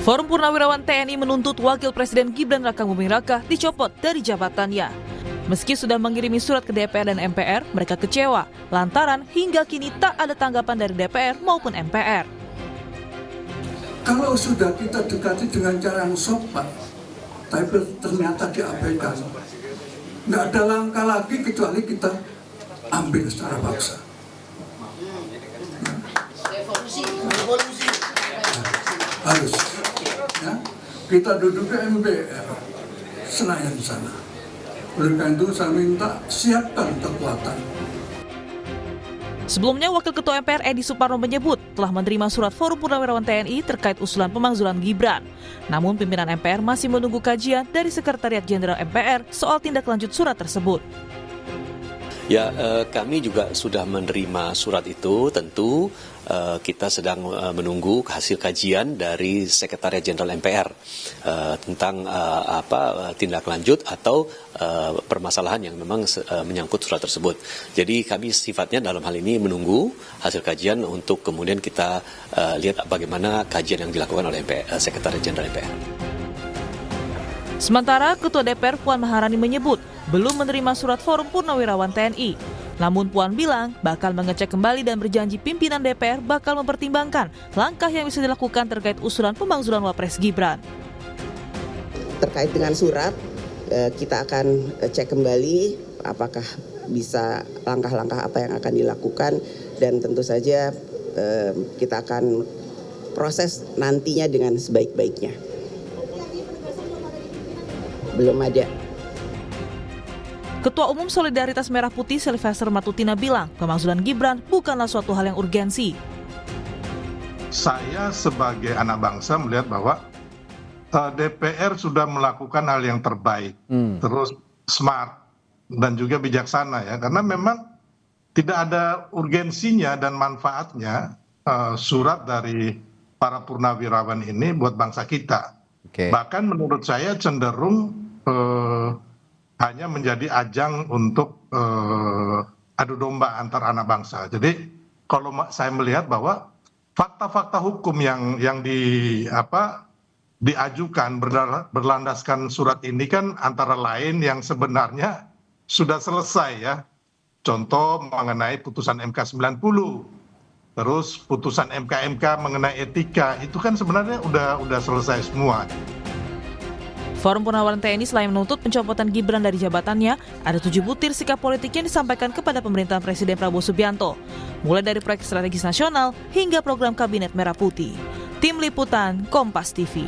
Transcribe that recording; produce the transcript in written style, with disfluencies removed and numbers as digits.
Forum Purnawirawan TNI menuntut Wakil Presiden Gibran Rakabuming Raka dicopot dari jabatannya. Meski sudah mengirimi surat ke DPR dan MPR, mereka kecewa lantaran hingga kini tak ada tanggapan dari DPR maupun MPR. Kalau sudah kita dekati dengan cara yang sopan, tapi ternyata diabaikan, nggak ada langkah lagi kecuali kita ambil secara paksa. Harus. Ya, kita duduk di MPR Senayan sana. Oleh karena itu saya minta siapkan kekuatan. Sebelumnya, Wakil Ketua MPR Edi Suparno menyebut telah menerima surat Forum Purnawirawan TNI terkait usulan pemakzulan Gibran. Namun pimpinan MPR masih menunggu kajian dari Sekretariat Jenderal MPR soal tindak lanjut surat tersebut. Ya, kami juga sudah menerima surat itu. Tentu kita sedang menunggu hasil kajian dari Sekretariat Jenderal MPR tentang tindak lanjut atau permasalahan yang memang menyangkut surat tersebut. Jadi kami sifatnya dalam hal ini menunggu hasil kajian untuk kemudian kita lihat bagaimana kajian yang dilakukan oleh Sekretariat Jenderal MPR. Sementara Ketua DPR Puan Maharani menyebut belum menerima surat Forum Purnawirawan TNI. Namun Puan bilang bakal mengecek kembali dan berjanji pimpinan DPR bakal mempertimbangkan langkah yang bisa dilakukan terkait usulan pemakzulan Wapres Gibran. Terkait dengan surat, kita akan cek kembali apakah bisa langkah-langkah apa yang akan dilakukan, dan tentu saja kita akan proses nantinya dengan sebaik-baiknya. Belum ada. Ketua Umum Solidaritas Merah Putih Sylvester Matutina bilang pemakzulan Gibran bukanlah suatu hal yang urgensi. Saya sebagai anak bangsa melihat bahwa DPR sudah melakukan hal yang terbaik, terus smart dan juga bijaksana ya, karena memang tidak ada urgensinya dan manfaatnya surat dari para purnawirawan ini buat bangsa kita. Bahkan menurut saya cenderung hanya menjadi ajang untuk adu domba antar anak bangsa. Jadi kalau saya melihat bahwa fakta-fakta hukum yang diajukan berlandaskan surat ini kan antara lain yang sebenarnya sudah selesai ya. Contoh mengenai putusan MK 90, terus putusan MK mengenai etika, itu kan sebenarnya udah selesai semua. Forum Purnawirawan TNI selain menuntut pencopotan Gibran dari jabatannya, ada 7 butir sikap politik yang disampaikan kepada pemerintahan Presiden Prabowo Subianto, mulai dari proyek strategis nasional hingga program Kabinet Merah Putih. Tim Liputan Kompas TV.